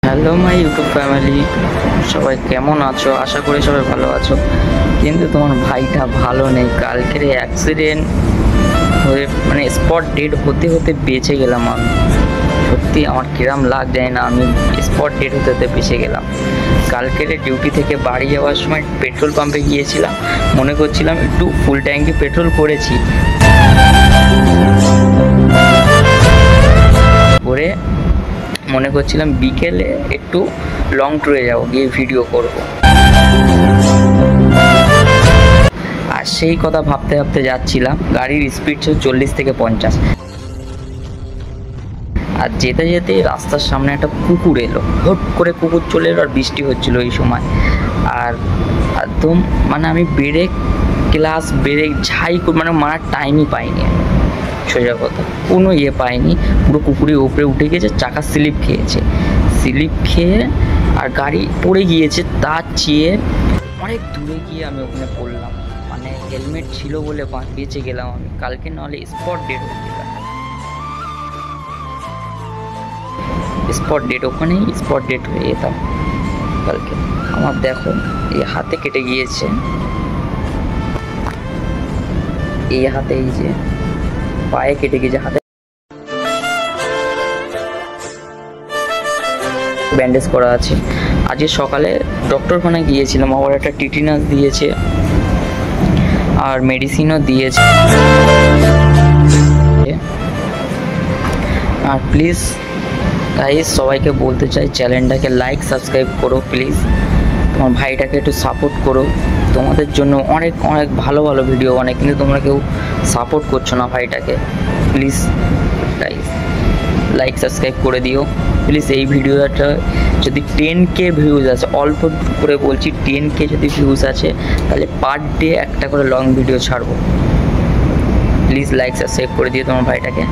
Hello my YouTube family, সবাই কেমন আছো? আশা করি সবাই ভালো আছো। কিন্তু তোমার ভাইটা ভালো নেই। কালকের অ্যাক্সিডেন্ট হয়ে স্পট ডেড হতে হতে বেঁচে গেলাম আমি। সত্যি আমার কিরাম লাগ যায় না, আমি স্পট ডেড হতে হতে বেঁচে গেলাম। কালকের ডিউটি থেকে বাড়ি যাওয়ার সময় পেট্রোল পাম্পে গিয়েছিলাম, মনে করছিলাম একটু ফুল ট্যাঙ্কি পেট্রোল করেছি, করে মনে করছিলাম বিকেলে একটু লং ট্যুরে যাবো, গিয়ে ভিডিও করব। আর সেই কথা ভাবতে ভাবতে যাচ্ছিলাম, গাড়ির স্পিড ছিল 40 থেকে 50। আর যেতে যেতে রাস্তার সামনে একটা কুকুর এলো, হট করে কুকুর চলে এলো, আর বৃষ্টি হচ্ছিল এই সময়। আর একদম আমি ব্রেক ঝাই মারার টাইমই পাইনি, সোজা কথা কোনো পাইনি। পুরো কুকুরের উপরে উঠে গিয়েছে, চাকা স্লিপ খেয়ে আর গাড়ি পড়ে গিয়েছে। তার চেয়ে অনেক দূরে গিয়ে আমি ওখানে পড়লাম। হেলমেট ছিল বলে বেঁচে গেলাম আমি। কালকে নাহলে স্পট ডেট হয়ে গেলাম। ওখানেই স্পট ডেট হয়ে যেতাম কালকে। আমার দেখো এই হাতে কেটে গিয়েছে, এই হাতে, এই যে পায়ে কেটে গিয়েছে, হাতে ব্যান্ডেজ করা আছে। আজকে সকালে ডক্টরখানায় গিয়েছিলাম, আবার একটা টিটিনাস দিয়েছে আর মেডিসিনও দিয়েছে। আর প্লিজ গাইস, সবাইকে বলতে চাই চ্যানেলটাকে লাইক সাবস্ক্রাইব করো প্লিজ। তোমার ভাইটাকে একটু সাপোর্ট করো। তোমাদের জন্য অনেক অনেক ভালো ভালো ভিডিও বানাই, কিন্তু তোমরা কেউ সাপোর্ট করছো না ভাইটাকে। প্লিজ গাইস লাইক সাবস্ক্রাইব করে দিও প্লিজ। এই ভিডিওটা যদি 10K ভিউজ আছে, অল্প করে বলছি, 10K যদি ভিউজ আছে, তাহলে পার ডে একটা করে লং ভিডিও ছাড়বো। প্লিজ লাইক সাবস্ক্রাইব করে দিও তোমার ভাইটাকে।